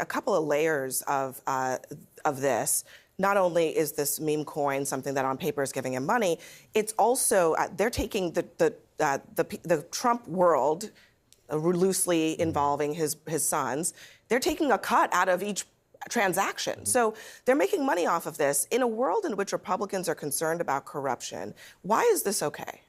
a couple of layers of this. Not only is this meme coin something that on paper is giving him money, it's also they're taking the Trump world, loosely involving his sons. They're taking a cut out of each transaction. So they're making money off of this. In a world in which Republicans are concerned about corruption, why is this okay?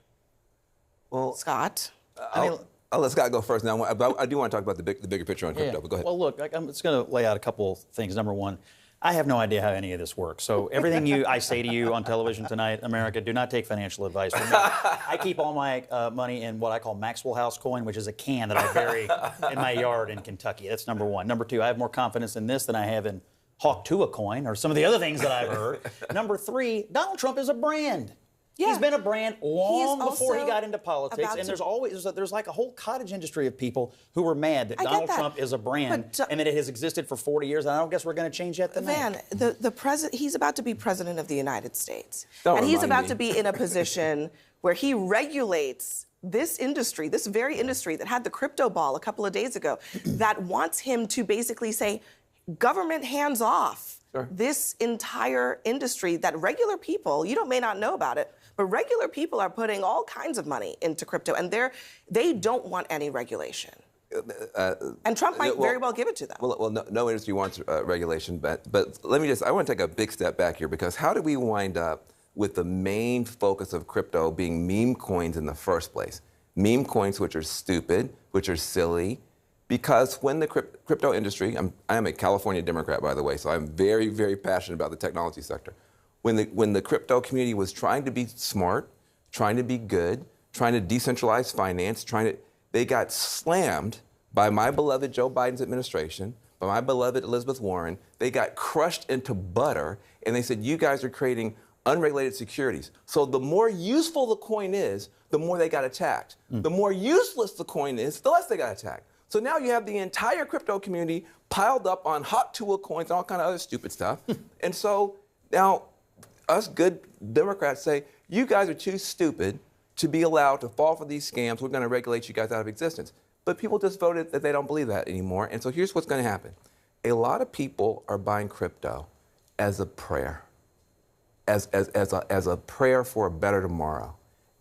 Well, Scott? I'll let Scott go first now. I do want to talk about the bigger picture on crypto, but go ahead. Well, look, I'm just going to lay out a couple things. Number one, I have no idea how any of this works. So everything I say to you on television tonight, America, do not take financial advice from me. I keep all my money in what I call Maxwell House coin, which is a can that I bury in my yard in Kentucky. That's number one. Number two, I have more confidence in this than I have in Hawk Tuah coin or some of the other things that I've heard. Number three, Donald Trump is a brand. Yeah. He's been a brand long before he got into politics, and there's like a whole cottage industry of people who were mad that Donald Trump is a brand and that it has existed for 40 years, and I don't guess we're going to change that tonight. Van, the president, he's about to be president of the United States, and he's about to be in a position where he regulates this industry, this very industry that had the crypto ball a couple of days ago, that wants him to basically say, government hands off. Sure. This entire industry that regular people, may not know about it, but regular people are putting all kinds of money into crypto, and they don't want any regulation. And Trump might very well give it to them. Well, no industry wants regulation, but I want to take a big step back here, because how did we wind up with the main focus of crypto being meme coins in the first place? Meme coins which are stupid, which are silly. Because when the crypto industry, I am a California Democrat, by the way, so I'm very, very passionate about the technology sector. When the crypto community was trying to be smart, trying to be good, trying to decentralize finance, they got slammed by my beloved Joe Biden's administration, by my beloved Elizabeth Warren. They got crushed into butter, and they said, you guys are creating unregulated securities. So the more useful the coin is, the more they got attacked. The more useless the coin is, the less they got attacked. So now you have the entire crypto community piled up on Hawk Tuah coins and all kind of other stupid stuff. And so now us good Democrats say, you guys are too stupid to be allowed to fall for these scams. We're going to regulate you guys out of existence. But people just voted that they don't believe that anymore. And so here's what's going to happen. A lot of people are buying crypto as a prayer, as a prayer for a better tomorrow,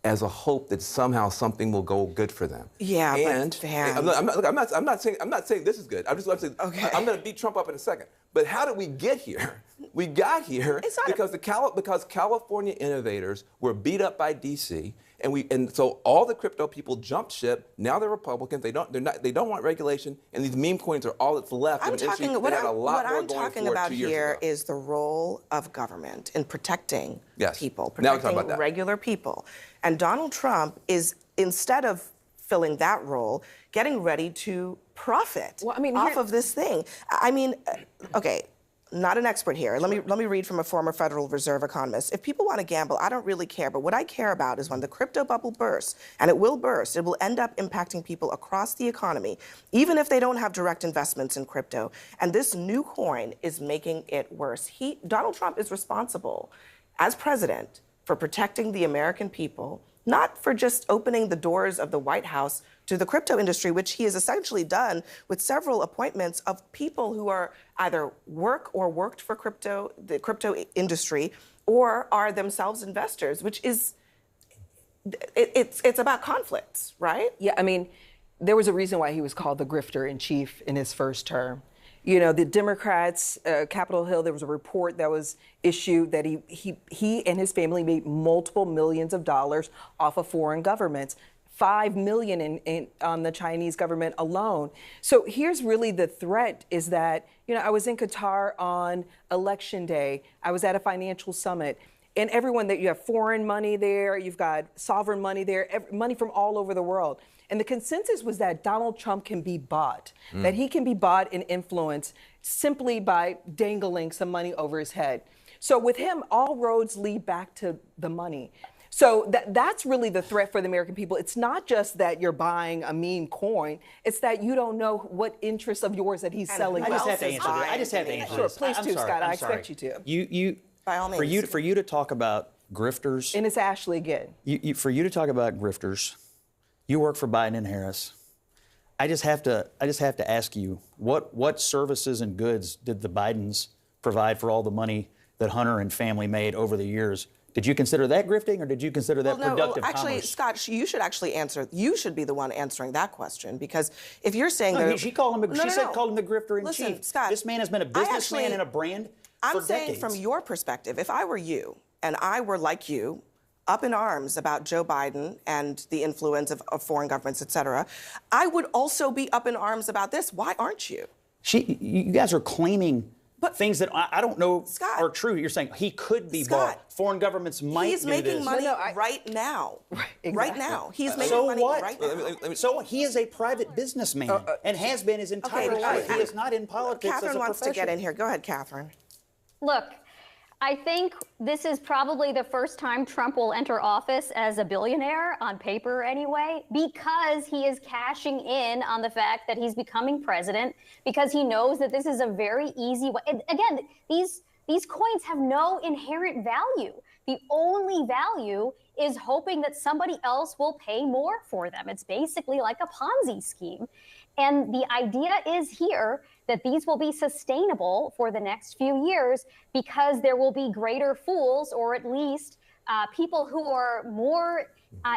as a hope that somehow something will go good for them. Yeah, and I'm not saying this is good. I'm saying, okay, I'm going to beat Trump up in a second. But how did we get here? We got here because California innovators were beat up by D.C. and so all the crypto people jumped ship. Now they're Republicans. They don't want regulation, and these meme coins are all that's left. What I'm talking about here is the role of government in protecting people, protecting regular people. And Donald Trump is, instead of filling that role, getting ready to profit off of this thing. Okay, not an expert here. Let me read from a former Federal Reserve economist. If people want to gamble, I don't really care. But what I care about is when the crypto bubble bursts, and it will burst, it will end up impacting people across the economy, even if they don't have direct investments in crypto. And this new coin is making it worse. Donald Trump is responsible, as president, for protecting the American people, not for just opening the doors of the White House to the crypto industry, which he has essentially done with several appointments of people who are either worked for the crypto industry, or are themselves investors, which is, it's about conflicts, right? Yeah, there was a reason why he was called the grifter in chief in his first term. The Democrats, Capitol Hill, there was a report that was issued that he and his family made multiple millions of dollars off of foreign governments, $5 million on the Chinese government alone. So here's really the threat is that, I was in Qatar on election day. I was at a financial summit. And everyone you have foreign money there, you've got sovereign money there, money from all over the world. And the consensus was that Donald Trump can be bought, that he can be bought and influenced simply by dangling some money over his head. So with him, all roads lead back to the money. So that's really the threat for the American people. It's not just that you're buying a meme coin. It's that you don't know what interest of yours that he's selling. I just have to answer Sure, please do, Scott. I expect you to. You, by all means. For you to talk about grifters. And it's Ashley again. For you to talk about grifters, you work for Biden and Harris. I just have to ask you, what services and goods did the Bidens provide for all the money that Hunter and family made over the years? Did you consider that grifting, or did you consider that productive actually, commerce? Scott, you should actually answer. You should be the one answering that question, because if you're saying she called him. She said called him the grifter in Listen, chief. Scott, this man has been a businessman and a brand I'm for saying decades. from your perspective, if I were you and I were like you, up in arms about Joe Biden and the influence of foreign governments, et cetera, I would also be up in arms about this. Why aren't you? You guys are claiming things that I don't know are true. You're saying he could be bought. Foreign governments might do this. He's making money right now. Exactly. Right now. He's making money right now. So he is a private businessman and has been his entire life. He is not in politics Catherine as a wants to profession. get in here. Go ahead, Catherine. Look, I think this is probably the first time Trump will enter office as a billionaire, on paper anyway, because he is cashing in on the fact that he's becoming president, because he knows that this is a very easy way. And again, these coins have no inherent value. The only value is hoping that somebody else will pay more for them. It's basically like a Ponzi scheme. And the idea is here that these will be sustainable for the next few years, because there will be greater fools, or at least people who are more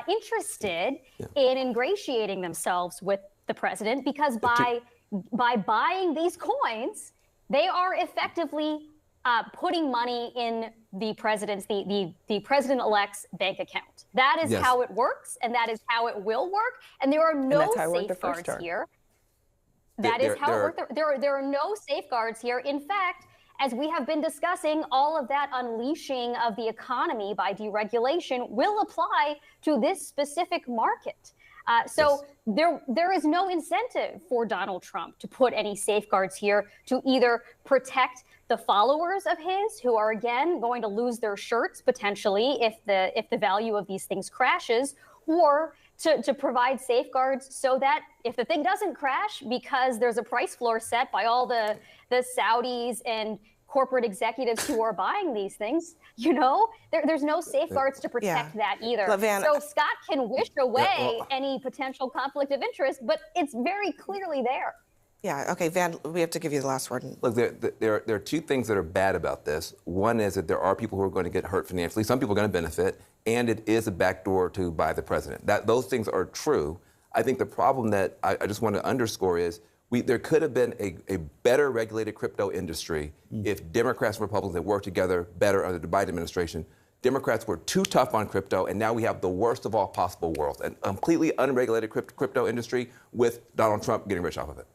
interested in ingratiating themselves with the president, because by buying these coins, they are effectively putting money in the president's, the president-elect's bank account. That is how it works, and that is how it will work. And there are no safeguards here. That is how it works. There are no safeguards here. In fact, as we have been discussing, all of that unleashing of the economy by deregulation will apply to this specific market. There is no incentive for Donald Trump to put any safeguards here to either protect the followers of his, who are again going to lose their shirts potentially if the value of these things crashes, or to provide safeguards so that if the thing doesn't crash because there's a price floor set by all the Saudis and corporate executives who are buying these things, there's no safeguards to protect that either. So Scott can wish away any potential conflict of interest, but it's very clearly there. Yeah, okay, Van, we have to give you the last word. Look, there are two things that are bad about this. One is that there are people who are going to get hurt financially. Some people are going to benefit, and it is a backdoor to buy the president. Those things are true. I think the problem that I just want to underscore is there could have been a better regulated crypto industry if Democrats and Republicans had worked together better under the Biden administration. Democrats were too tough on crypto, and now we have the worst of all possible worlds, a completely unregulated crypto industry with Donald Trump getting rich off of it.